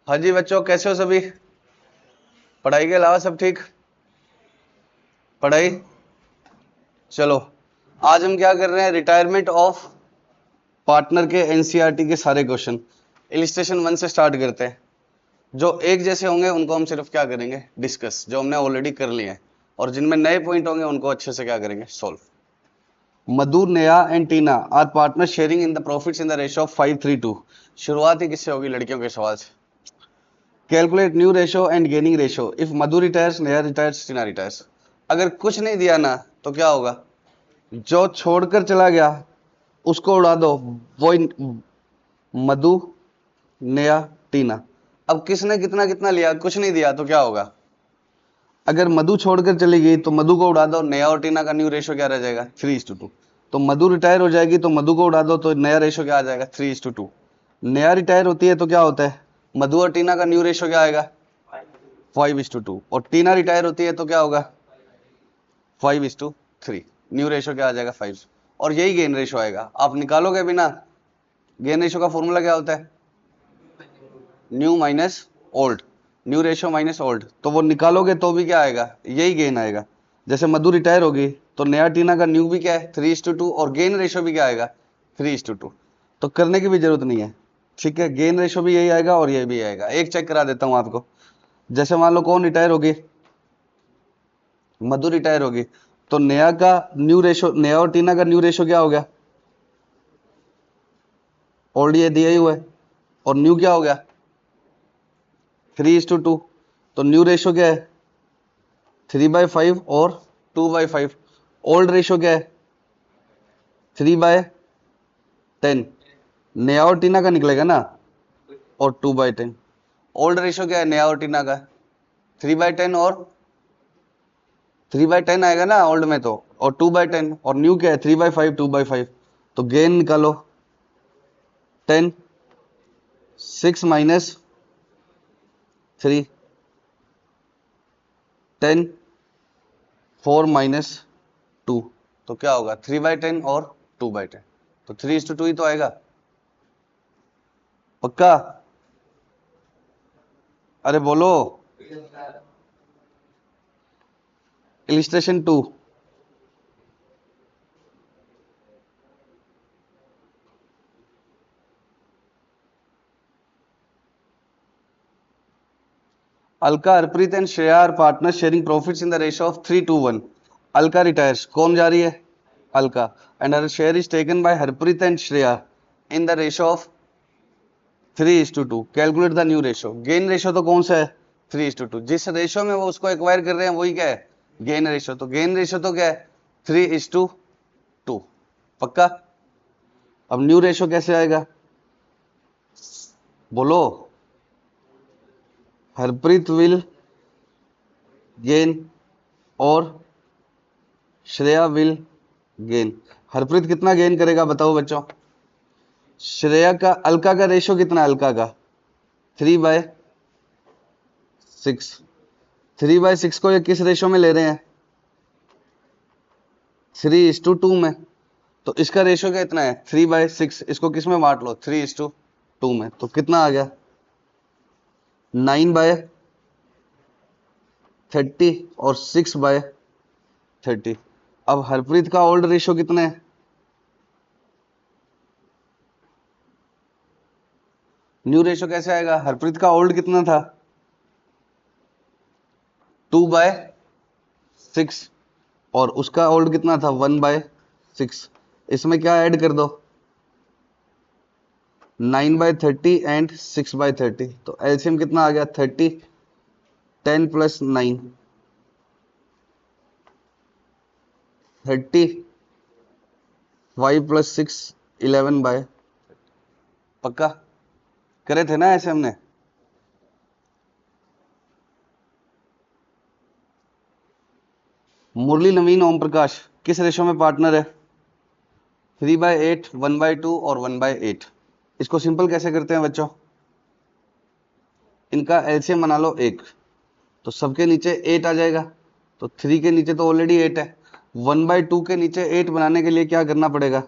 हाँ जी बच्चों, कैसे हो सभी? पढ़ाई के अलावा सब ठीक? पढ़ाई। चलो, आज हम क्या कर रहे हैं, रिटायरमेंट ऑफ पार्टनर के एनसीईआरटी के सारे क्वेश्चन इलिस्ट्रेशन 1 से स्टार्ट करते हैं। जो एक जैसे होंगे उनको हम सिर्फ क्या करेंगे, डिस्कस, जो हमने ऑलरेडी कर लिए हैं, और जिनमें नए पॉइंट होंगे उनको अच्छे से क्या करेंगे, solve. Madhu, Neha and Tina are partner sharing in the profits in the ratio of 5:3:2। शुरुआत ही किससे होगी? लड़कियों के सवाल से। Calculate new ratio and gaining ratio if Madhu retires, Neha retires, Tina retires. अगर कुछ नहीं दिया ना तो क्या होगा? जो छोड़कर चला गया उसको उड़ा दो, वो मधु, नेहा, टीना। अब किसने कितना कितना लिया? कुछ नहीं दिया तो क्या होगा? अगर मधु छोड़कर चली गई तो मधु को उड़ा दो, नेहा और टीना का न्यू रेशो क्या रह जाएगा? 3:2। तो मधु रिटायर हो जाएगी तो मधु को उड़ा दो, तो नया रेशो क्या आ जाएगा? 3:2। नेहा रिटायर होती है तो क्या होता है? मधु और टीना का न्यू रेशो क्या आएगा? 5:2। और टीना रिटायर होती है तो क्या होगा? 5:3। न्यू रेशो क्या आ जाएगा? 5। और यही गेन रेशो आएगा। आप निकालोगे भी ना, गेन रेशो का फॉर्मूला क्या होता है? New minus old, new ratio minus old. तो वो निकालोगे तो भी क्या आएगा? यही गेन आएगा। जैसे मधु रिटायर होगी तो नया टीना का न्यू भी क्या है? 3:2। और गेन रेशो भी क्या आएगा? 3:2। तो करने की भी जरूरत नहीं है, ठीक है। गेन रेशो भी यही आएगा और ये भी आएगा। एक चेक करा देता हूं आपको। जैसे मान लो कौन रिटायर होगी? मधु रिटायर होगी तो नया का न्यू रेशो, नया और टीना का न्यू रेशो क्या हो गया? ऑलरेडी ये दिया ही हुआ है। और न्यू क्या हो गया? 3:2। तो न्यू रेशो क्या है? 3/5 और 2/5। ओल्ड रेशो क्या है? 3/10। नया और टीना का निकलेगा ना, और 2/10। ओल्ड रेशो क्या है नया और टीना का? 3/10 और 3/10 आएगा ना ओल्ड में तो, और 2/10। और न्यू क्या है? 3/5, 2/5। तो गेन निकालो, 10, 6 माइनस 3, 10, 4 माइनस 2। तो क्या होगा? 3/10 और 2/10। तो 3:2 ही तो आएगा। पक्का? अरे बोलो। Illustration 2। Alka, Harpreet and Shreya are partner sharing profits in the ratio of 3:1। Alka retires, कौन जा रही है? Alka. And her share is taken by Harpreet and Shreya in the ratio of 3:2। Calculate the new ratio. Gain ratio तो कौन सा है? 3:2। जिस रेशियो में वो उसको एक्वायर कर रहे हैं वही क्या है? Gain ratio. तो गेन रेशियो तो क्या है? 3:2। पक्का? अब न्यू रेशियो कैसे आएगा? बोलो। हरप्रीत विल गेन और श्रेया विल गेन। हरप्रीत कितना गेन करेगा बताओ बच्चों? श्रेया का, अलका का रेशियो कितना है? अलका का 3/6। 3/6 को ये किस रेशियो में ले रहे हैं? 3:2 में। तो इसका रेशियो क्या इतना है? 3/6। इसको किस में बांट लो? 3:2 में। तो कितना आ गया? 9/30 और 6/30। अब हरप्रीत का ओल्ड रेशियो कितना है? न्यू रेशियो कैसे आएगा? हरप्रीत का ओल्ड कितना था? 2/6। और उसका ओल्ड कितना था? 1/6। इसमें क्या ऐड कर दो? 9/30 एंड 6/30। तो एलसीएम कितना आ गया? 30। 10 + 9, 30। 5 + 6, 11/। पक्का? करे थे ना ऐसे हमने? मुरली, नवीन, ओम प्रकाश किस रेशो में पार्टनर है? 3/8, 1/2 और 1/8। इसको सिंपल कैसे करते हैं बच्चों? इनका एलसीएम बना लो 1। तो सबके नीचे 8 आ जाएगा। तो 3 के नीचे तो ऑलरेडी 8 है। 1/2 के नीचे 8 बनाने के लिए क्या करना पड़ेगा?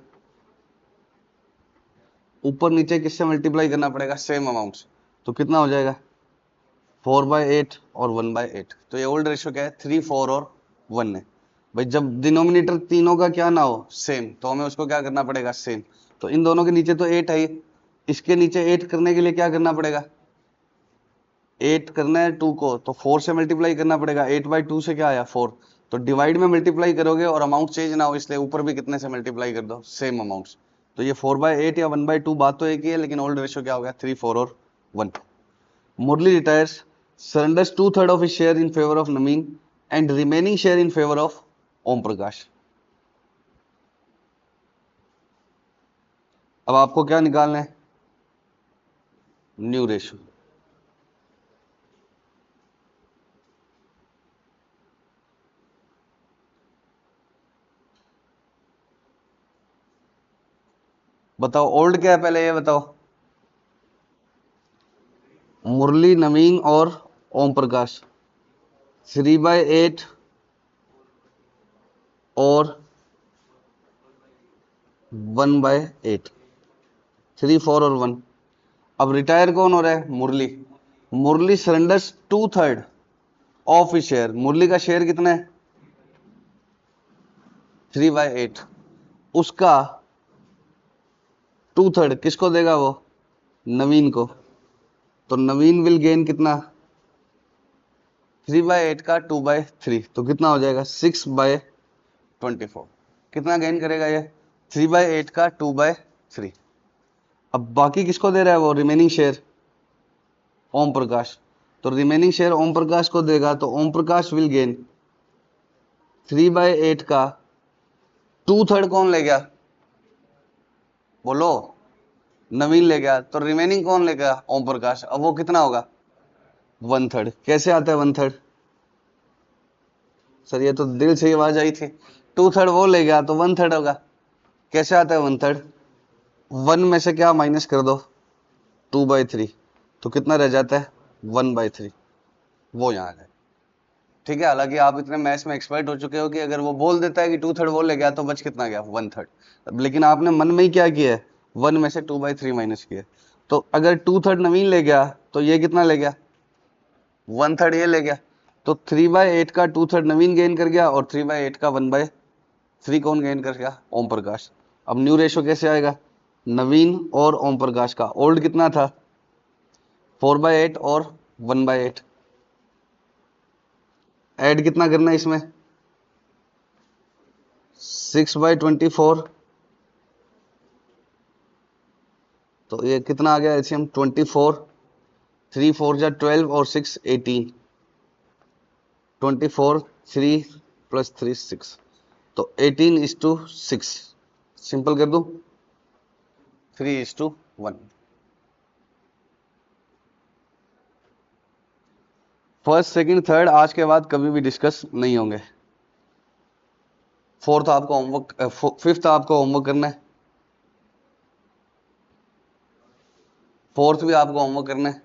ऊपर नीचे किससे मल्टीप्लाई करना पड़ेगा? Same amount. तो कितना हो जाएगा? 4/8 और 1/8। तो ये ओल्ड रेशियो क्या है, 3, 4 और 1 है। भाई जब डिनोमिनेटर तीनों का क्या ना हो सेम, तो हमें उसको क्या करना पड़ेगा, सेम। तो इन दोनों के नीचे तो 8 है, इसके नीचे 8 करने के लिए क्या करना पड़ेगा, 8 करना है 2 को, तो 4 से मल्टीप्लाई करना पड़ेगा। 8/2 से क्या आया, 4। तो डिवाइड में मल्टीप्लाई करोगे और अमाउंट चेंज ना हो, इसलिए ऊपर भी कितने से मल्टीप्लाई कर दो, सेम अमाउंट्स। तो ये 4/8 या 1/2 बात तो एक ही है, लेकिन ओल्ड रेशियो क्या हो गया, 3, 4 और 1। मुरली retires, surrenders 2/3 of his share in favor of Naveen and remaining share in favor of Om Prakash. अब आपको क्या निकालना है, न्यू रेशियो। बताओ ओल्ड क्या है, पहले ये बताओ। मुरली, नवीन और ओम प्रकाश। 3/8 और 1/8, 3, 4 और 1। अब रिटायर कौन हो रहा है, मुरली। मुरली सरेंडर्स 2/3 ऑफ ही शेयर। मुरली का शेयर कितना है, 3/8। उसका 2/3 किसको देगा, वो नवीन को। तो नवीन विल गेन कितना, 3/8 का 2/3, तो कितना हो जाएगा 6/24। कितना गेन करेगा ये, 3/8 का 2/3। अब बाकी किसको दे रहा है वो, रिमेनिंग शेयर ओम प्रकाश। तो रिमेनिंग शेयर ओम प्रकाश को देगा, तो ओम प्रकाश विल गेन 3/8 का 2/3 कौन ले गया, बोलो, नवीन ले गया। तो रिमेनिंग कौन ले गया, ओम प्रकाश। अब वो कितना होगा, 1/3। कैसे आता है 1/3, सर ये तो दिल से ही आवाज आई थी। 2/3 वो ले गया तो 1/3 होगा। कैसे आता है 1/3, 1 में से क्या माइनस कर दो, 2/3, तो कितना रह जाता है 1/3, वो यहाँ है। ठीक है, हालांकि आप इतने मैथ्स में एक्सपर्ट हो चुके हो कि अगर वो बोल देता है कि 2/3 वो ले गया तो बच कितना गया, 1/3। लेकिन आपने मन में ही क्या किया है, 1 में से 2/3 माइनस किया। तो अगर 2/3 नवीन ले गया तो ये कितना ले गया, 1/3 ये ले गया। तो 3/8 का 2/3 नवीन गेन कर गया, और 3/8 का 1/3 कौन गेन कर गया, ओम प्रकाश। अब न्यू रेशियो कैसे आएगा, नवीन और ओम प्रकाश का। ओल्ड कितना था, 4/8 और 1/8। ऐड कितना करना है इसमें, 6/24। तो ये कितना आ गया एलसीएम, 24। 3 4 जा 12 और 6 18। 24, 3 + 3 6, तो 18:6। सिंपल कर दूं, 3:1। फर्स्ट, सेकंड, थर्ड आज के बाद कभी भी डिस्कस नहीं होंगे। फोर्थ आपको होमवर्क, फिफ्थ आपको होमवर्क करना है, फोर्थ भी आपको होमवर्क करना है।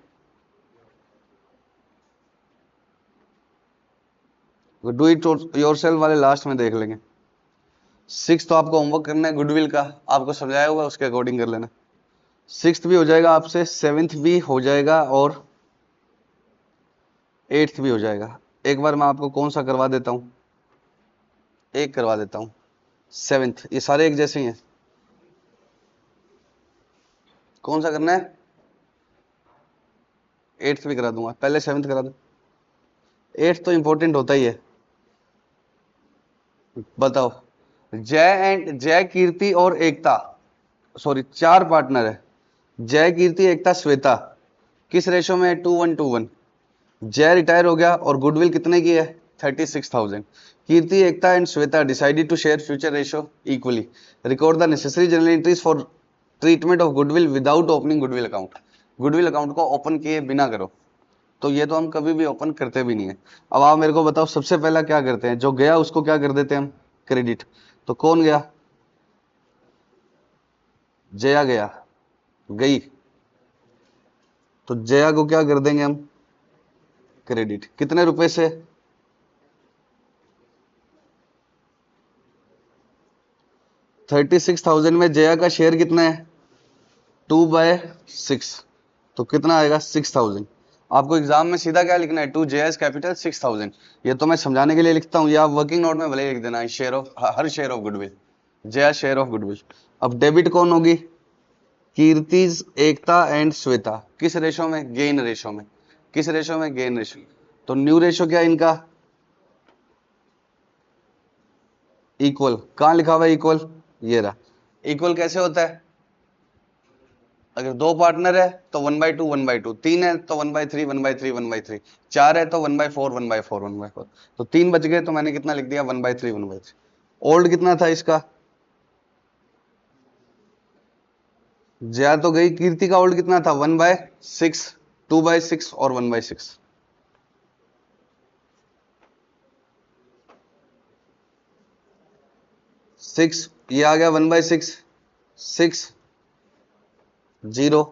डू इट योरसेल्फ वाले लास्ट में देख लेंगे। सिक्स्थ तो आपको होमवर्क करना है गुडविल का, आपको समझाया हुआ उसके अकॉर्डिंग कर लेना। सिक्स्थ भी हो जाएगा आपसे, सेवेंथ भी हो जाएगा और एट्थ भी हो जाएगा। एक बार मैं आपको कौन सा करवा देता हूँ, एक करवा देता हूँ, सेवेंथ। ये सारे एक जैसे ही हैं। कौन सा करना है, एट्थ भी करा दूंगा, पहले सेवेंथ करा दूं। एट्थ तो इंपॉर्टेंट होता ही है। बताओ, जय कीर्ति और एकता, सॉरी 4 पार्टनर है, जय कीर्ति एकता श्वेता, किस रेशो में है, 2:1 जय रिटायर हो गया और गुडविल कितने की है, 36,000। Kirti, Ekta and Shweta decided to share future ratio equally. Record the necessary general entries for treatment of goodwill without opening goodwill account. Goodwill account को ओपन किए बिना करो। तो ये तो हम कभी भी ओपन करते भी नहीं है। अब आप मेरे को बताओ, सबसे पहला क्या करते हैं, जो गया उसको क्या कर देते हैं हम, क्रेडिट। तो कौन गया, जया गया, गई, तो जया को क्या कर देंगे हम, क्रेडिट। कितने रुपए से, 36,000 में जया का शेयर कितना है, 2/6, तो कितना आएगा 6,000। आपको एग्जाम में सीधा क्या लिखना है, टू JS कैपिटल 6000। ये तो मैं समझाने के लिए लिखता हूँ, या आप वर्किंग नोट में भले लिख देना, share of, her share of goodwill, JS share of goodwill. अब डेबिट कौन होगी, कीर्तिज, एकता एंड श्वेता। किस रेशो में, गेन रेशो में। किस रेशो में, गेन रेशो। तो न्यू रेशो क्या है इनका, इक्वल। कहां लिखा हुआ है इक्वल, ये रहा। इक्वल कैसे होता है, अगर दो पार्टनर है तो 1/2 1/2, तीन है तो 1/3 1/3 1/3, चार है तो 1/4 1/4 1/4। तो तीन बच गए, तो मैंने कितना लिख दिया, 1/3 1/3। ओल्ड कितना था इसका, ज्यादा तो गई, कीर्ति का ओल्ड कितना था, 1/6, 2/6 और 1/6। 6, ये आ गया 1/6, 6 0,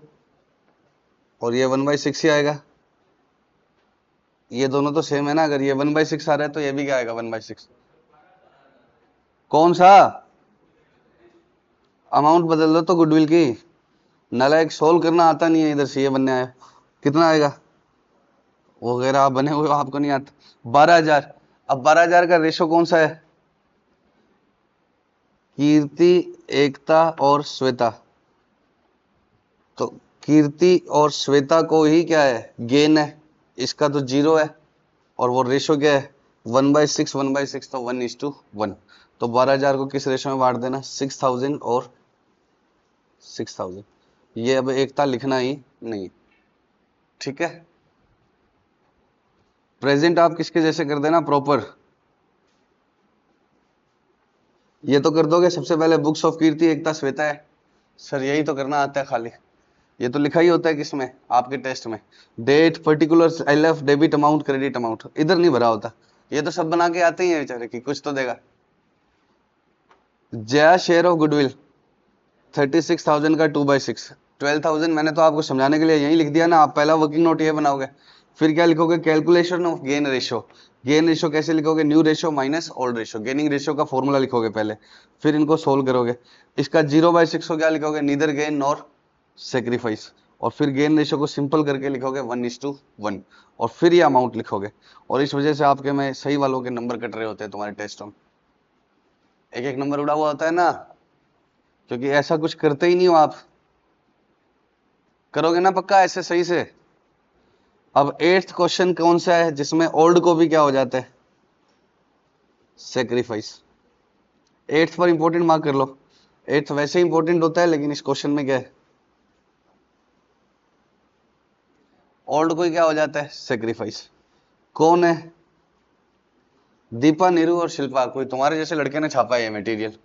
और ये 1/6 ही आएगा। ये दोनों तो सेम है ना, अगर ये 1/6 आ रहा है तो ये भी क्या आएगा, 1/6। कौन सा, अमाउंट बदल दो तो गुडविल की। नालायक, सोल्व करना आता नहीं है, इधर से ये बनने आया, कितना आएगा, वो वगैरह आप बने हुए हो, आपको नहीं आता। 12,000। अब 12,000 का रेशो कौन सा है, कीर्ति, एकता और श्वेता। तो कीर्ति और श्वेता को ही क्या है, गेन है, इसका तो 0 है, और वो रेशो क्या है, 1/6 1/6, तो 1:1। तो 12,000 को किस रेशो में बांट देना, 6000 और 6000। ये अब एकता लिखना ही नहीं, ठीक है। प्रेजेंट आप किसके जैसे कर देना, प्रॉपर। ये तो कर दोगे सबसे पहले, बुक्स ऑफ कीर्ति, एकता, श्वेता है। सर यही तो करना आता है खाली, ये तो लिखा ही होता है किसमें, आपके टेस्ट में। Date, particular, LF, debit amount, credit amount, इधर नहीं भरा होता। ये तो सब बना के आते ही है बेचारे की, कुछ तो देगा। जया शेयर ऑफ गुडविल 36,000 का 2/6, 12,000। मैंने तो आपको समझाने के लिए यही लिख दिया ना, आप पहला वर्किंग नोट ये बनाओगे, फिर क्या लिखोगे, calculation of gain ratio. Gain ratio कैसे लिखोगे, new ratio minus old ratio, gaining ratio का फॉर्मूला लिखोगे पहले, फिर इनको सोल्व करोगे। इसका 0/6 को क्या लिखोगे, नीदर गेन नॉर सेक्रीफाइस, और फिर गेन रेशो को सिंपल करके लिखोगे 1:1, और फिर ये अमाउंट लिखोगे। और इस वजह से आपके में सही वालों के नंबर कट रहे होते हैं तुम्हारे टेस्टों में, एक एक नंबर उड़ा हुआ होता है ना, क्योंकि ऐसा कुछ करते ही नहीं हो आप। करोगे ना पक्का ऐसे सही से। अब 8th क्वेश्चन कौन सा है जिसमें ओल्ड को भी क्या हो जाता है, सेक्रीफाइस। 8th पर इंपॉर्टेंट मार्क कर लो, 8th वैसे इंपॉर्टेंट होता है, लेकिन इस क्वेश्चन में क्या है, ओल्ड को ही क्या हो जाता है, सेक्रीफाइस। कौन है, दीपा, नीरू और शिल्पा। कोई तुम्हारे जैसे लड़के ने छापा है ये मटेरियल,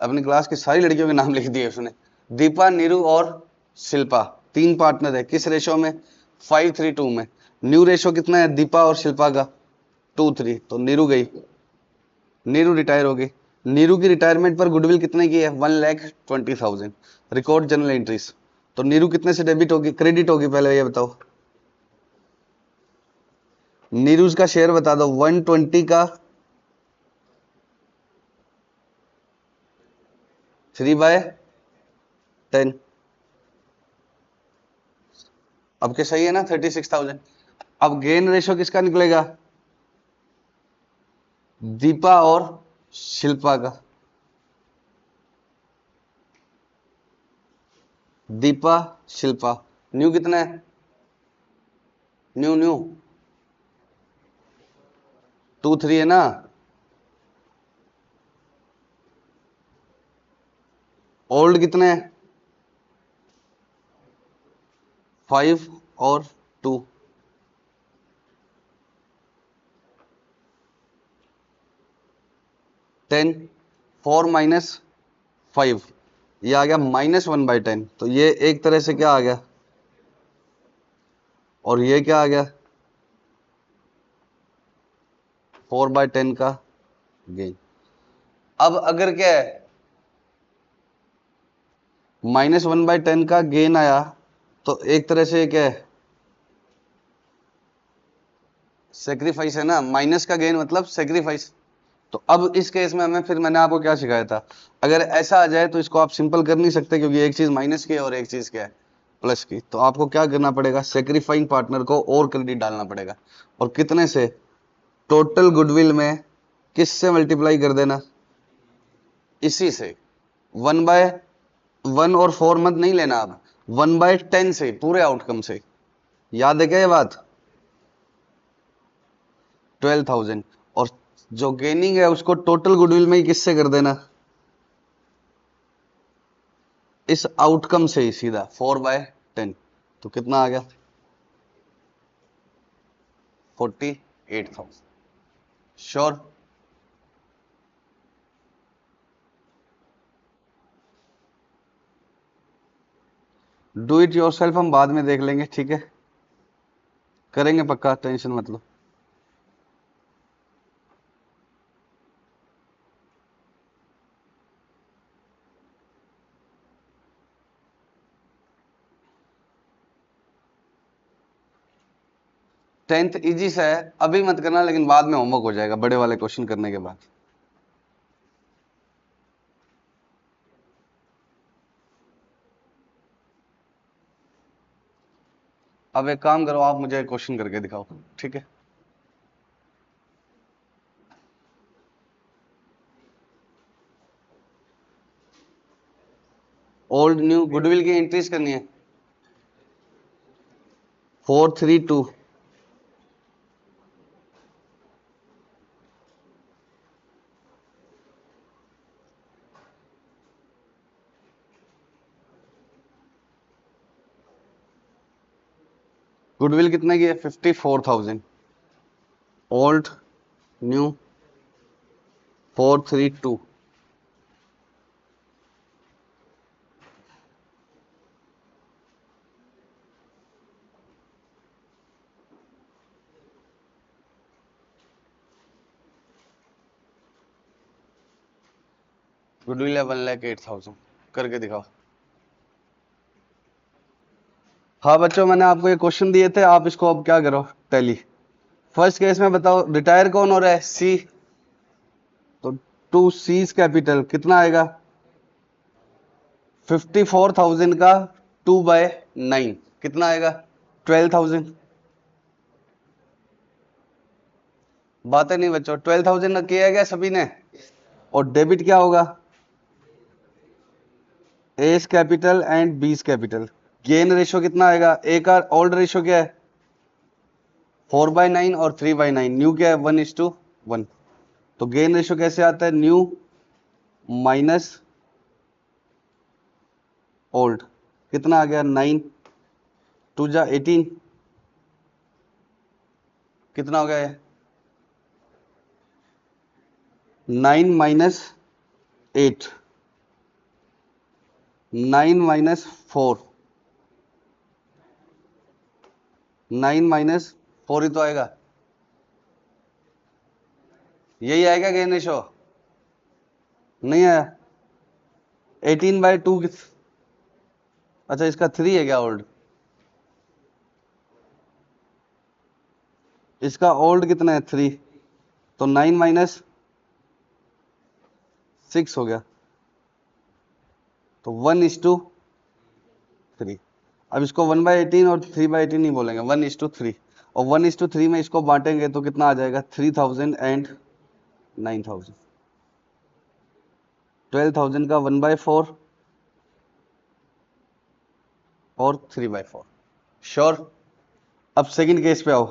अपनी क्लास की सारी लड़कियों के नाम लिख दिए उसने। दीपा, नीरू और शिल्पा, तीन पार्टनर है, किस रेशो में, 5:3:2 में। न्यू रेशो कितना है दीपा और शिल्पा का, 2:3। तो नीरू गई, नीरू रिटायर हो गई। नीरू की रिटायरमेंट पर गुडविल कितने की है, 1,20,000। Record general entries. तो नीरू कितने से डेबिट होगी, क्रेडिट होगी, पहले ये बताओ। नीरूज का शेयर बता दो, 120 का 3/10। अब क्या सही है ना, 36,000। अब गेन रेशो किसका निकलेगा, दीपा और शिल्पा का। दीपा, शिल्पा, न्यू कितना है, न्यू न्यू 2:3 है ना। ओल्ड कितने हैं, 5 और 2। 10, 4 - 5, ये आ गया -1/10। तो ये एक तरह से क्या आ गया, और ये क्या आ गया, 4/10 का गेन। अब अगर क्या है, -1/10 का गेन आया, तो एक तरह से क्या है, सेक्रीफाइस है ना, माइनस का गेन मतलब सेक्रीफाइस। तो अब इस केस में हमें, फिर मैंने आपको क्या सिखाया था, अगर ऐसा आ जाए तो इसको आप सिंपल कर नहीं सकते, क्योंकि एक चीज माइनस की है और एक चीज क्या है, प्लस की, तो आपको क्या करना पड़ेगा, सेक्रीफाइंग पार्टनर को और क्रेडिट डालना पड़ेगा। और कितने से, टोटल गुडविल में किससे मल्टीप्लाई कर देना, इसी से। 1/1 और 4 मत नहीं लेना, आप 1/10 से, पूरे आउटकम से। याद है क्या ये बात, 12,000। और जो गेनिंग है उसको टोटल गुडविल में ही किससे कर देना, इस आउटकम से ही सीधा 4/10। तो कितना आ गया, 48,000। श्योर। डू इट योरसेल्फ हम बाद में देख लेंगे, ठीक है, करेंगे पक्का, टेंशन मत लो। टेंथ इजी सा है, अभी मत करना, लेकिन बाद में होमवर्क हो जाएगा बड़े वाले क्वेश्चन करने के बाद। अब एक काम करो, आप मुझे क्वेश्चन करके दिखाओ, ठीक है। ओल्ड न्यू गुडविल की एंट्रीज करनी है, 432। गुडविल कितने की है, 54,000। Old new 432। गुडविल है 1,08,000, करके दिखाओ। हाँ बच्चों, मैंने आपको ये क्वेश्चन दिए थे, आप इसको अब क्या करो, टैली। फर्स्ट केस में बताओ रिटायर कौन हो रहा है, सी, तो 2 सीज कैपिटल कितना आएगा, 54,000 का 2/9 कितना आएगा, 12,000। बातें नहीं बच्चों, 12,000 किया गया सभी ने। और डेबिट क्या होगा, एस कैपिटल एंड बीस कैपिटल। गेन रेशो कितना आएगा, ए का ओल्ड रेशो क्या है, 4/9 और 3/9, न्यू क्या है, 1:1। तो गेन रेशो कैसे आता है, न्यू माइनस ओल्ड, कितना आ गया, 9, 2 जा 18, कितना हो गया ये, 9 माइनस 8, 9 माइनस 4, 9 माइनस 4 ही तो आएगा, यही आएगा गेन रेशो, नहीं आया, 18/2 अच्छा इसका 3 है क्या ओल्ड, इसका ओल्ड कितना है 3, तो 9 माइनस 6 हो गया, तो 1:3। अब इसको 1/18 और 3/18 नहीं बोलेंगे, 1:3। और 1:3 में इसको बांटेंगे तो कितना आ जाएगा, 3,000 एंड 9,000। 12,000 का 1/4 और 3/4। श्योर। अब सेकंड केस पे आओ।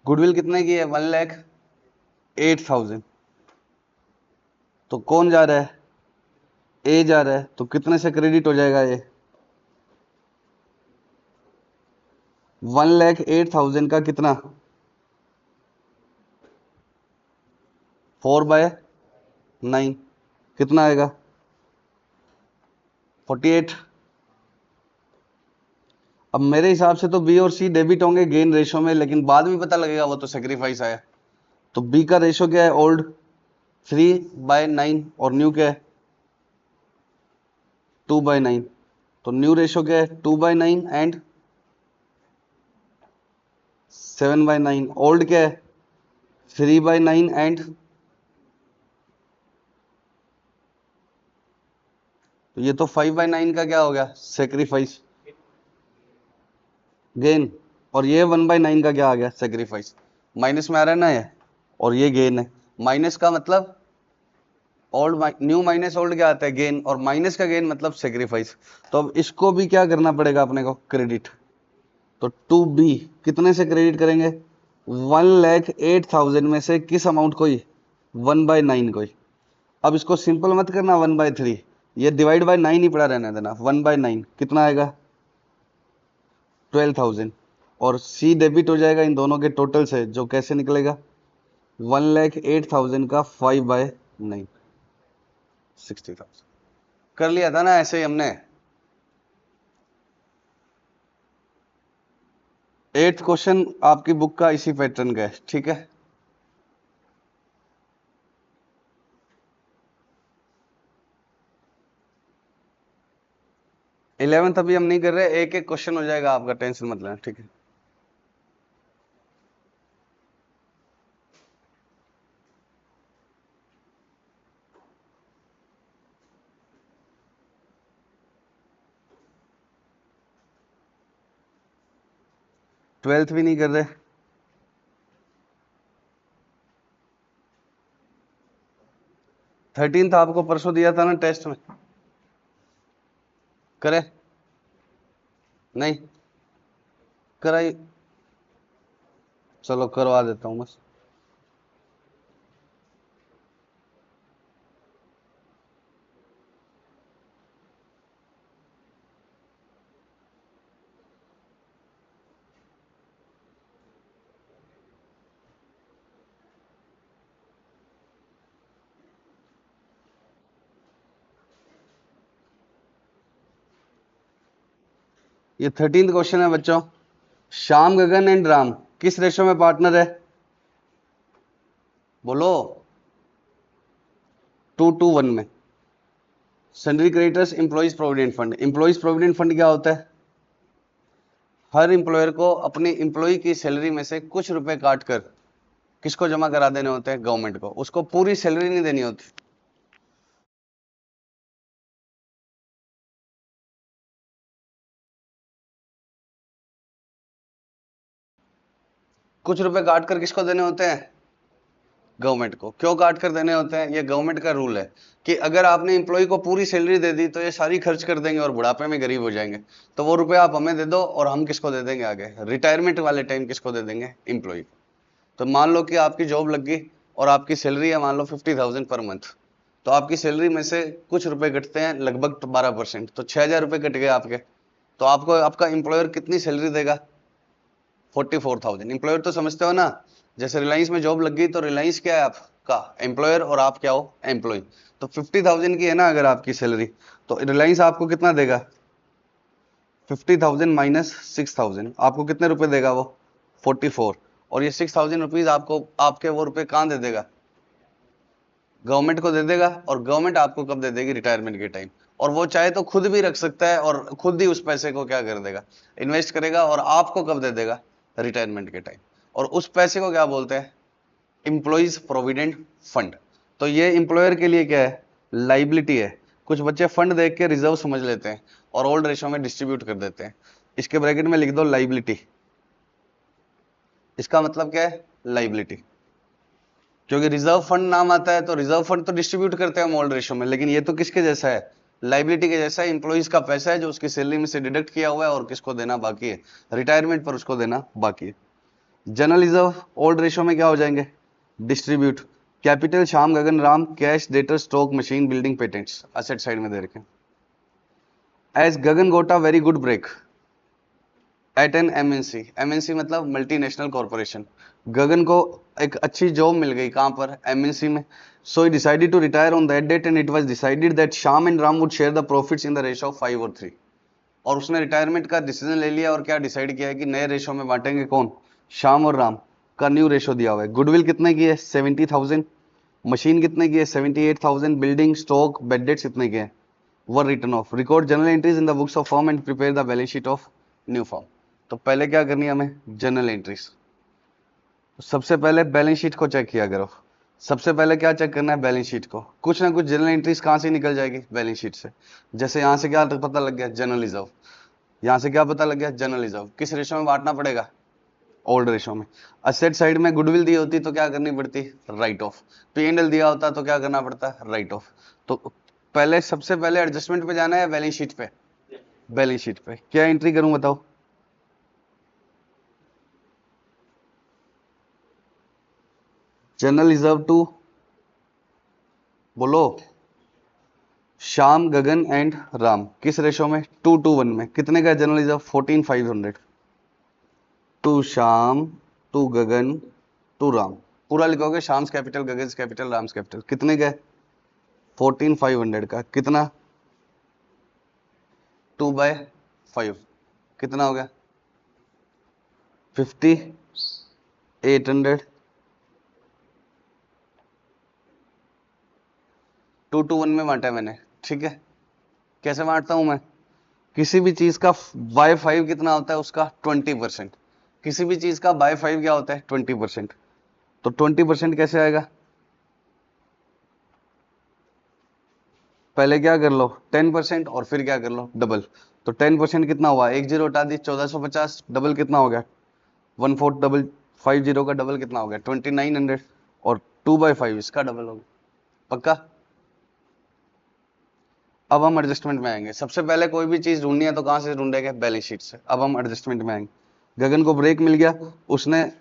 गुडविल कितने की है, 1,08,000। तो कौन जा रहा है, ए जा रहा है, तो कितने से क्रेडिट हो जाएगा ये, 1,08,000 का कितना, 4/9 कितना आएगा, 48। अब मेरे हिसाब से तो बी और सी डेबिट होंगे गेन रेशो में, लेकिन बाद में पता लगेगा, वो तो सेक्रीफाइस आया। तो बी का रेशो क्या है, ओल्ड 3/9 और न्यू क्या है 2/9। तो न्यू रेशो क्या है 2/9 एंड 7/9। ओल्ड क्या है 3/9 एंड तो ये तो 5/9 का क्या हो गया, सेक्रीफाइस गेन, और ये 1/9 का क्या आ गया, सेक्रीफाइस। माइनस में आ रहा है ना ये, और ये गेन है। माइनस का मतलब ओल्ड, न्यू माइनस ओल्ड क्या आता है, गेन, और माइनस का गेन मतलब सेक्रीफाइस। तो अब इसको भी क्या करना पड़ेगा अपने को, क्रेडिट। तो 2B कितने से क्रेडिट करेंगे, 1,08,000 में से किस अमाउंट को ही, 1/9 को ही। अब इसको सिंपल मत करना 1/3, ये डिवाइड बाय 9 ही पड़ा रहने देना। 1/9 कितना आएगा, 12,000, और C डेबिट हो जाएगा इन दोनों के टोटल से, जो कैसे निकलेगा, 1,08,000 का 5/9, 60,000। कर लिया था ना ऐसे ही हमने। 8th क्वेश्चन आपकी बुक का इसी पैटर्न का है, ठीक है। इलेवेंथ अभी हम नहीं कर रहे, एक एक क्वेश्चन हो जाएगा आपका, टेंशन मत लेना, ठीक है। ट्वेल्थ भी नहीं कर रहे, 13th आपको परसों दिया था ना टेस्ट में, करे नहीं कराई, चलो करवा देता हूँ बस। ये 13th क्वेश्चन है बच्चों, श्याम गगन एंड राम किस रेशो में पार्टनर है, बोलो, 2:1 में। Sundry creditors, employees provident fund. Employees provident fund क्या होता है, हर एम्प्लॉयर को अपनी एम्प्लॉय की सैलरी में से कुछ रुपए काट कर किसको जमा करा देने होते हैं, गवर्नमेंट को। उसको पूरी सैलरी नहीं देनी होती, कुछ रुपए काट कर किसको देने होते हैं, गवर्नमेंट को। क्यों काट कर देने होते हैं, ये गवर्नमेंट का रूल है कि अगर आपने एम्प्लॉय को पूरी सैलरी दे दी तो ये सारी खर्च कर देंगे और बुढ़ापे में गरीब हो जाएंगे। तो वो रुपए आप हमें दे दो, और हम किसको दे देंगे आगे, रिटायरमेंट वाले टाइम किसको दे देंगे, एम्प्लॉय। तो मान लो कि आपकी जॉब लग गई और आपकी सैलरी है मान लो 50,000 पर मंथ, तो आपकी सैलरी में से कुछ रुपए कटते हैं, लगभग 12%, तो 6,000 रुपए कट गए आपके। तो आपको आपका एम्प्लॉयर कितनी सैलरी देगा, 44,000। एम्प्लॉयर तो समझते हो ना, जैसे रिलायंस में जॉब लग गई तो रिलायंस क्या है आपका, एम्प्लॉयर, और आप क्या हो, एम्प्लॉय। तो 50,000 की है ना अगर आपकी सैलरी, तो रिलायंस आपको कितना देगा, 50,000 माइनस 6,000, आपको कितने रुपए देगा वो, 44। और ये 6,000 रुपीज आपको, आपके वो रुपए कहाँ दे देगा, गवर्नमेंट को दे देगा। और गवर्नमेंट आपको कब दे देगी, रिटायरमेंट के टाइम। और वो चाहे तो खुद भी रख सकता है और खुद ही उस पैसे को क्या कर देगा, इन्वेस्ट करेगा, और आपको कब दे देगा, रिटायरमेंट के टाइम। और उस पैसे को क्या बोलते हैं, एम्प्लॉइज प्रोविडेंट फंड। तो ये एम्प्लॉयर के लिए क्या है, लाइबिलिटी है। कुछ बच्चे फंड देख के रिजर्व समझ लेते हैं और ओल्ड रेशो में डिस्ट्रीब्यूट कर देते हैं। इसके ब्रैकेट में लिख दो लाइबिलिटी, इसका मतलब क्या है, लाइबिलिटी। क्योंकि रिजर्व फंड नाम आता है तो रिजर्व फंड तो डिस्ट्रीब्यूट करते हैं हम ओल्ड रेशो में, लेकिन ये तो किसके जैसा है, लाइबिलिटी के जैसा है। इंप्लॉइज का पैसा है जो उसकी सैलरी में से डिडक्ट किया हुआ है और किसको देना बाकी है, रिटायरमेंट पर उसको देना बाकी है। जनरल रिजर्व ओल्ड रेशो में क्या हो जाएंगे, distribute. Capital Shyam Gagan Ram, cash debtor stock machine building patents asset side में दे रखे। As Gagan got a very good break at an MNC, MNC मतलब मल्टीनेशनल कॉर्पोरेशन। गगन को एक अच्छी जॉब मिल गई, कहां पर, एमएनसी में। So he decided to retire on that date and it was decided that Shyam and Ram would share the profits in the ratio of 5:3। और उसने रिटायरमेंट का डिसीजन ले लिया और क्या डिसाइड किया है कि नए रेशो में बांटेंगे, कौन, श्याम और राम का न्यू रेशो दिया हुआ है। गुडविल कितने की है, 70,000। मशीन कितने की है, 78,000। बिल्डिंग स्टॉक बेड डेट्स कितने के हैं, were return of. Record general entries in the books of firm and prepare the balance sheet of new firm. तो पहले क्या करनी है हमें, जनरल एंट्रीज। सबसे पहले बैलेंस शीट को चेक किया करो। सबसे पहले क्या चेक करना है, बैलेंस शीट को। कुछ ना कुछ जनरल एंट्रीज कहां से निकल जाएगी, बैलेंस शीट से। जैसे यहां से क्या पता लग गया, जनरल रिजर्व। यहां से क्या पता लग गया, जनरल रिजर्व। किस रेशो में बांटना पड़ेगा, ओल्ड रेशो में। असेट साइड में गुडविल दी होती तो क्या करनी पड़ती, राइट ऑफ। P&L दिया होता तो क्या करना पड़ता, राइट ऑफ। तो पहले सबसे पहले एडजस्टमेंट पे जाना है, बैलेंस शीट पे। बैलेंस शीट पे क्या एंट्री करूं बताओ, जनरल रिजर्व टू, बोलो, श्याम गगन एंड राम। किस रेशो में, 2:1 में। कितने का general reserve, 14,500। To Shyam, to Gagan, to Ram. पूरा लिखोगे, Shyam's capital, Gagan's capital, Ram's capital. कितने का, 14,500 का। कितना, 2/5। कितना हो गया, 5,800। 2:1 में बांटा है मैंने, ठीक है। कैसे बांटता हूं मैं, किसी भी चीज का बाय 5 कितना होता है, उसका 20%। किसी भी चीज का बाय 5 क्या होता है, 20%। तो 20% कैसे आएगा, पहले क्या कर लो 10% और फिर क्या कर लो डबल। तो 10% कितना हुआ, एक जीरो हटा दी, 1450। डबल कितना हो गया, 1/4। डबल 50 का डबल कितना हो गया, 2900। और 2/5 इसका डबल हो गया। पक्का। अब हम एडजस्टमेंट में आएंगे। सबसे पहले कोई भी चीज ढूंढनी है तो कहां से ढूंढेंगे, बैलेंस शीट से। अब हम एडजस्टमेंट में आएंगे। गगन को ब्रेक मिल गया, उसने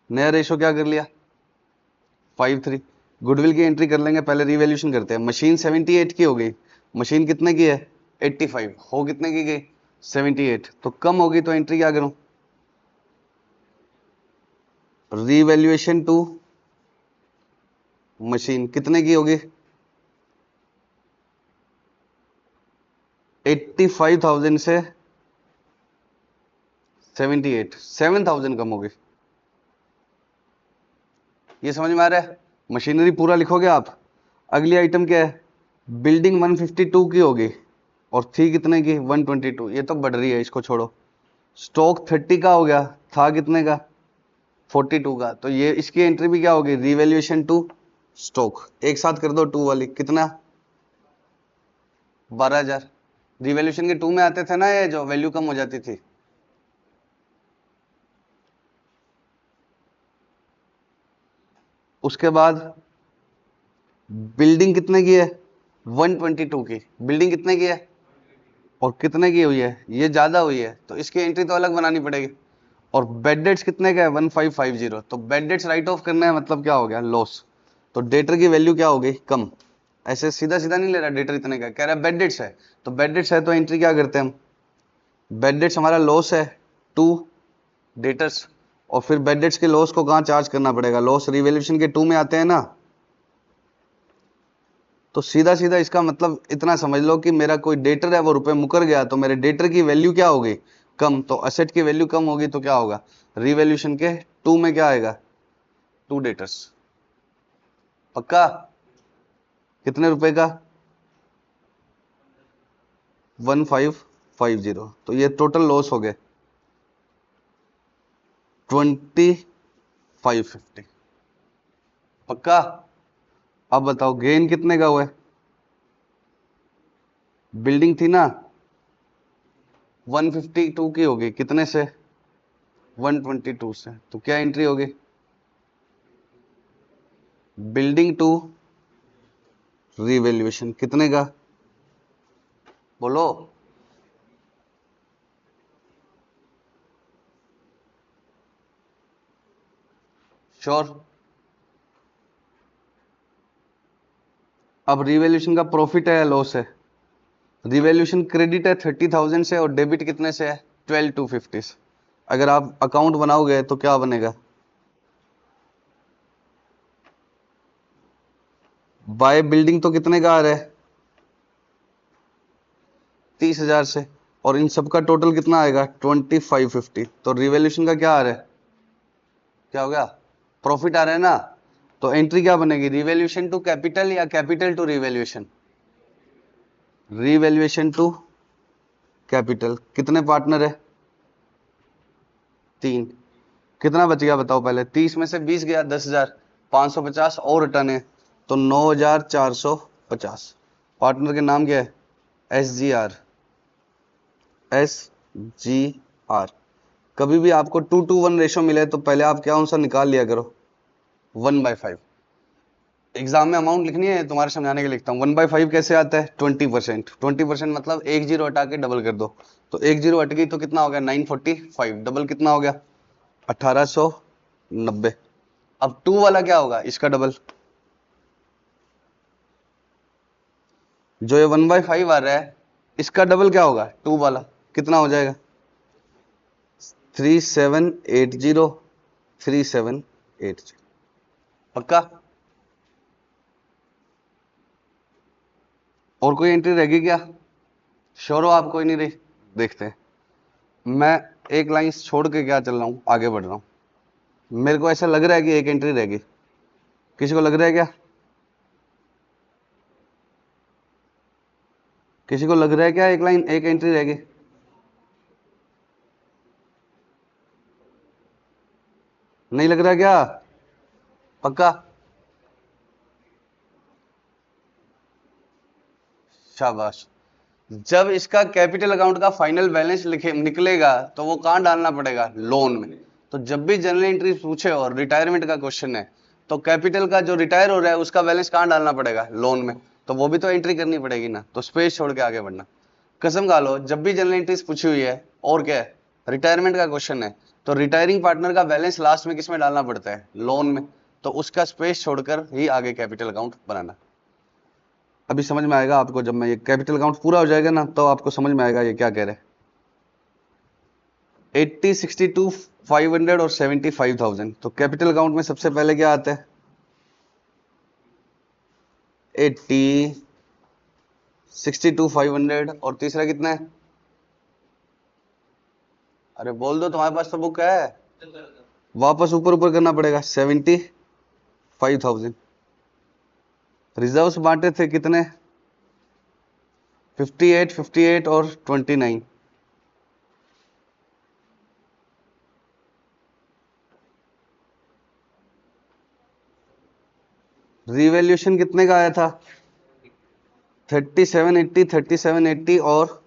नया रेशो क्या कर लिया, 5:3। गुडविल की एंट्री कर लेंगे, पहले रिवैल्यूएशन करते हैं। मशीन 78 की हो गई, मशीन कितने की है, 85। हो कितने की गई, 78। तो कम होगी तो एंट्री क्या करूं, रिवैल्यूएशन टू मशीन। कितने की होगी, 85,000 से 78, 7,000 कम होगी। ये समझ में आ रहा है, मशीनरी पूरा लिखोगे आप। अगली आइटम क्या है, बिल्डिंग 152 की होगी और थी कितने की, 122। ये तो बढ़ रही है, इसको छोड़ो। स्टॉक 30 का हो गया, था कितने का, 42 का। तो ये इसकी एंट्री भी क्या होगी, रिवैल्यूएशन टू स्टॉक। एक साथ कर दो, टू वाली। कितना, 12,000। रिवैल्यूएशन के टू में आते थे ना, ये जो वैल्यू कम हो जाती थी। उसके बाद बिल्डिंग कितने की है, 122 की। बिल्डिंग कितने की है और कितने की हुई है, ये ज्यादा हुई है तो इसकी एंट्री तो अलग बनानी पड़ेगी। और बेड डेट्स कितने का है, 1550। तो बेड डेट्स राइट ऑफ करना है, मतलब क्या हो गया, लॉस। तो डेटर की वैल्यू क्या हो गई, कम। ऐसे सीधा सीधा नहीं ले रहा, डेटर इतने का कह रहा है, बेड डेट्स है। तो बेड डेट्स है तो एंट्री क्या करते हैं हम, बेड डेट्स हमारा लॉस है टू डेटर्स। और फिर बेड डेट्स के लॉस को कहां चार्ज करना पड़ेगा, लॉस रिवैल्यूएशन के टू में आते हैं ना। तो सीधा सीधा इसका मतलब इतना समझ लो कि मेरा कोई डेटर है, वो रुपए मुकर गया तो मेरे डेटर की वैल्यू क्या होगी, कम। तो असेट की वैल्यू कम होगी तो क्या होगा, रिवैल्यूएशन के टू में क्या आएगा, टू डेटर्स। पक्का। कितने रुपए का, 1550। तो ये टोटल लॉस हो गए 2550। पक्का। अब बताओ गेन कितने का हुआ है, बिल्डिंग थी ना 152 की होगी, कितने से, 122 से। तो क्या एंट्री होगी, बिल्डिंग टू रिवैल्यूएशन। कितने का, बोलो, श्योर। अब रिवैल्यूएशन का प्रॉफिट है या लॉस है, रिवैल्यूएशन क्रेडिट है 30,000 से और डेबिट कितने से है, 12,250 से। अगर आप अकाउंट बनाओगे तो क्या बनेगा, बाय बिल्डिंग तो कितने का आ रहा है, 30,000 से। और इन सब का टोटल कितना आएगा, 2550। तो रिवैल्यूएशन का क्या आ रहा है, क्या हो गया, प्रॉफिट आ रहा है ना। तो एंट्री क्या बनेगी, रिवैल्यूएशन टू कैपिटल या capital to revaluation, revaluation to capital. कितने पार्टनर है, 3। कितना बच गया बताओ पहले, 30 में से 20 गया, 10,000, 550 और रिटर्न है तो 9,450। पार्टनर के नाम क्या है, SGR, SGR। कभी भी आपको 2:1 रेशो मिले तो पहले आप क्या आंसर निकाल लिया करो, 1/5। एग्जाम में अमाउंट लिखनी है, तुम्हारे समझाने के लिए लिखता हूँ। 1/5 कैसे आता है, 20%। 20% मतलब एक जीरो हटा के डबल कर दो, तो एक जीरो हट गई तो कितना हो गया, 945। डबल कितना हो गया, 1890। अब 2 वाला क्या होगा, इसका डबल। जो ये 1/5 आ रहा है इसका डबल क्या होगा, 2 वाला, कितना हो जाएगा, 3780, 3780। पक्का। और कोई एंट्री रहेगी क्या, श्योर हो आप, कोई नहीं रही, देखते हैं। मैं एक लाइन छोड़ के क्या चल रहा हूं, आगे बढ़ रहा हूं। मेरे को ऐसा लग रहा है कि एक एंट्री रहेगी, किसी को लग रहा है क्या, किसी को लग रहा है क्या एक लाइन, एक एंट्री रहेगी। नहीं लग रहा क्या, पक्का। शाबाश। जब इसका कैपिटल अकाउंट का फाइनल बैलेंस लिखे निकलेगा तो वो कहां डालना पड़ेगा, लोन में। तो जब भी जनरल एंट्री पूछे और रिटायरमेंट का क्वेश्चन है तो कैपिटल का जो रिटायर हो रहा है उसका बैलेंस कहां डालना पड़ेगा, लोन में। तो वो भी तो एंट्री करनी पड़ेगी ना, तो स्पेस छोड़ के आगे बढ़ना। कसम खा लो, जब भी जनरल एंट्रीज पूछी हुई है और क्या है, रिटायरमेंट का क्वेश्चन है, तो रिटायरिंग पार्टनर का बैलेंस लास्ट में किसमें डालना पड़ता है, लोन में। तो उसका स्पेस छोड़कर ही आगे कैपिटल अकाउंट बनाना। अभी समझ में आएगा आपको, जब मैं ये कैपिटल अकाउंट पूरा हो जाएगा ना तो आपको समझ में आएगा ये क्या कह रहे हैं। 80, 62, 500 और 75,000। तो कैपिटल अकाउंट में सबसे पहले क्या आता है, 80, 62, 500 और तीसरा कितना है, अरे बोल दो, तुम्हारे पास तो बुक है। वापस ऊपर ऊपर करना पड़ेगा, 75,000। रिजर्व्स बांटे थे कितने, 58, 58 और 29। रिवैल्यूएशन कितने का आया था, 3780, 3780 और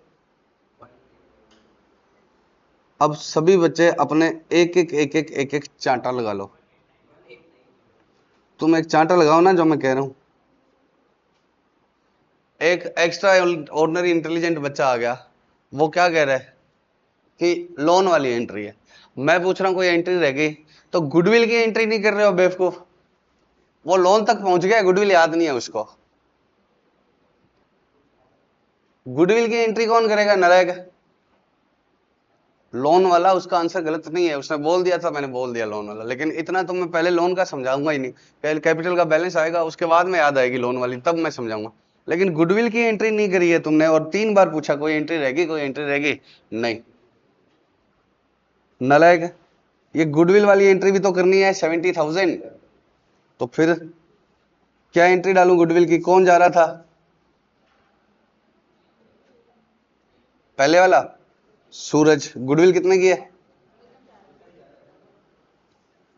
अब सभी बच्चे अपने एक एक चांटा लगा लो। तुम एक चांटा लगाओ ना जो मैं कह रहा हूं। एक एक्स्ट्रा ऑर्डिनरी इंटेलिजेंट बच्चा आ गया, वो क्या कह रहा है कि लोन वाली एंट्री है। मैं पूछ रहा हूं कोई एंट्री रह गई, तो गुडविल की एंट्री नहीं कर रहे हो बेवकूफ। वो लोन तक पहुंच गया, गुडविल याद नहीं है उसको। गुडविल की एंट्री कौन करेगा, नालायक। लोन वाला, उसका आंसर गलत नहीं है, उसने बोल दिया था, मैंने बोल दिया लोन वाला। लेकिन इतना तो मैं पहले लोन का समझाऊंगा ही नहीं, पहले कैपिटल का बैलेंस आएगा उसके बाद में याद आएगी लोन वाली, तब मैं समझाऊंगा। लेकिन गुडविल की एंट्री नहीं करी है तुमने, और 3 बार पूछा कोई एंट्री रहेगी, कोई एंट्री रहेगी, नहीं। नालायक। ये गुडविल वाली एंट्री भी तो करनी है, 70,000। तो फिर क्या एंट्री डालूं गुडविल की, कौन जा रहा था पहले वाला, सूरज। गुडविल कितने की है,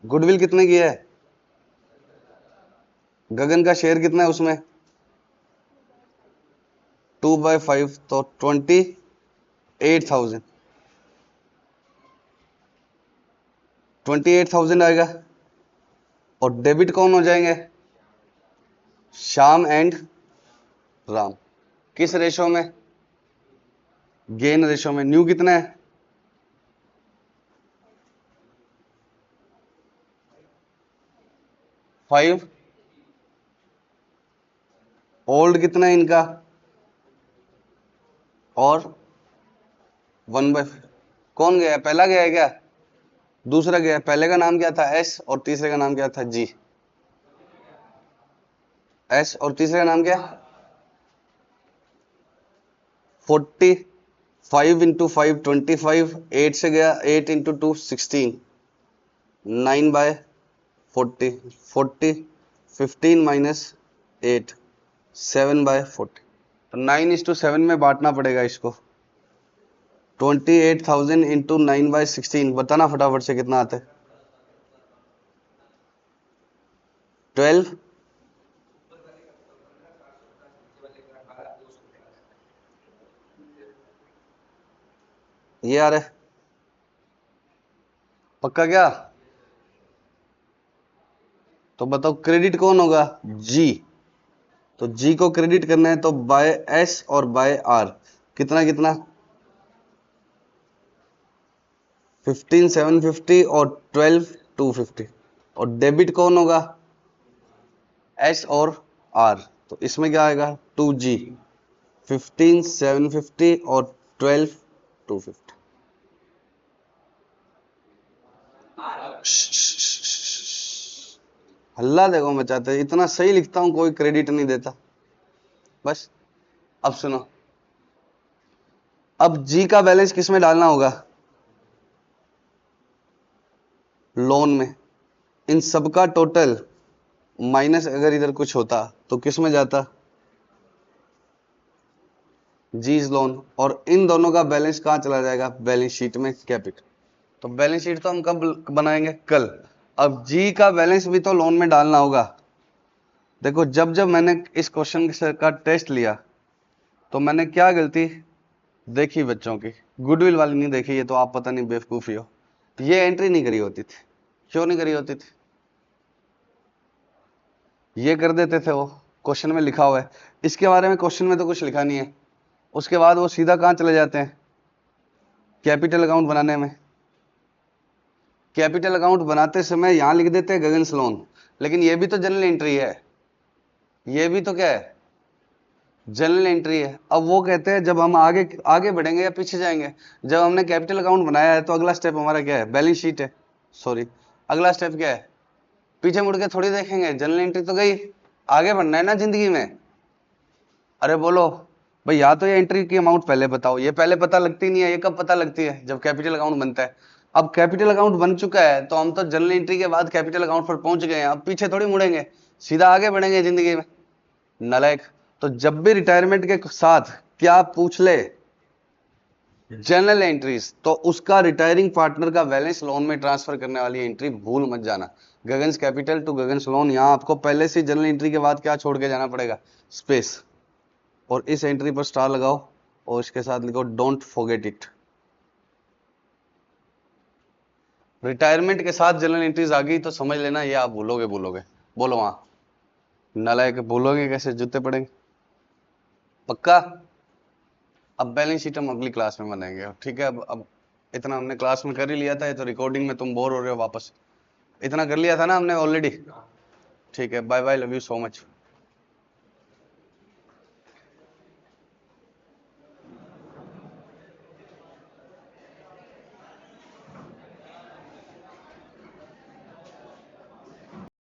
गुडविल कितने की है, गगन का शेयर कितना है उसमें, 2/5, तो 28,000, 28,000 आएगा। और डेबिट कौन हो जाएंगे, श्याम एंड राम। किस रेशो में, गेन रेशो में। न्यू कितना है, 5। ओल्ड कितना है इनका, और 1/5। कौन गया है, पहला गया है क्या, दूसरा गया है। पहले का नाम क्या था, एस, और तीसरे का नाम क्या था, जी। एस और तीसरे का नाम क्या, 40, 5 इंटू 5 25, 8 से गया, 8 इंटू 2 16, 9/40, 40, 15 माइनस 8, 7/40। तो 9:7 में बांटना पड़ेगा इसको। 28,000 इंटू 9/16, बताना फटाफट से कितना आता है, 12 ये आ रहा है पक्का क्या? तो बताओ क्रेडिट कौन होगा? जी। तो जी को क्रेडिट करना है तो बाय एस और बाय आर कितना कितना 15,750 और 12,250 और डेबिट कौन होगा? एस और आर। तो इसमें क्या आएगा 2G 15,750 और 12,250। हल्ला देखो मचाते इतना सही लिखता हूं कोई क्रेडिट नहीं देता। बस अब सुनो अब जी का बैलेंस किस में डालना होगा? लोन में। इन सबका टोटल माइनस अगर इधर कुछ होता तो किस में जाता? जीज लोन। और इन दोनों का बैलेंस कहां चला जाएगा? बैलेंस शीट में कैपिटल। तो बैलेंस शीट तो हम कब बनाएंगे? कल। अब जी का बैलेंस भी तो लोन में डालना होगा। देखो जब जब मैंने इस क्वेश्चन का टेस्ट लिया तो मैंने क्या गलती देखी बच्चों की, गुडविल वाली नहीं देखी, ये तो आप पता नहीं बेवकूफी हो, ये एंट्री नहीं करी होती थी। क्यों नहीं करी होती थी? ये कर देते थे वो क्वेश्चन में लिखा हुआ है, इसके बारे में क्वेश्चन में तो कुछ लिखा नहीं है। उसके बाद वो सीधा कहां चले जाते हैं? कैपिटल अकाउंट बनाने में। कैपिटल अकाउंट बनाते समय यहां लिख देते हैं गगन लोन, लेकिन ये भी तो जनरल एंट्री है, ये भी तो क्या है? जनरल एंट्री है। अब वो कहते हैं जब हम आगे आगे बढ़ेंगे या पीछे जाएंगे? जब हमने कैपिटल अकाउंट बनाया है तो अगला स्टेप हमारा क्या है? बैलेंस शीट है। सॉरी, अगला स्टेप क्या है? पीछे मुड़ के थोड़ी देखेंगे, जनरल एंट्री तो गई, आगे बढ़ना है ना जिंदगी में। अरे बोलो भाई, या तो ये एंट्री की अमाउंट पहले बताओ, ये पहले पता लगती नहीं है, ये कब पता लगती है? जब कैपिटल अकाउंट बनता है। अब कैपिटल अकाउंट बन चुका है तो हम तो जनरल एंट्री के बाद कैपिटल अकाउंट पर पहुंच गए हैं, अब पीछे थोड़ी मुड़ेंगे, सीधा आगे बढ़ेंगे जिंदगी में। नालायक। तो जब भी रिटायरमेंट के साथ क्या पूछ ले जनरल एंट्रीज, तो उसका रिटायरिंग पार्टनर का बैलेंस लोन में ट्रांसफर करने वाली एंट्री भूल मत जाना। गगन्स कैपिटल टू गगन्स लोन, यहां आपको पहले से जनरल एंट्री के बाद क्या छोड़ के जाना पड़ेगा? स्पेस। और इस एंट्री पर स्टार लगाओ और इसके साथ लिखो डोंट फॉरगेट इट। रिटायरमेंट के साथ जनरल एंट्रीज आ गई तो समझ लेना ये आप भूलोगे भूलोगे। बोलो वहां नालायक, भूलोगे कैसे? जूते पड़ेंगे पक्का। अब बैलेंस शीट हम अगली क्लास में बनाएंगे, ठीक है? अब इतना हमने क्लास में कर ही लिया था, ये तो रिकॉर्डिंग में तुम बोर हो रहे हो वापस, इतना कर लिया था ना हमने ऑलरेडी। ठीक है, bye bye, love you so much.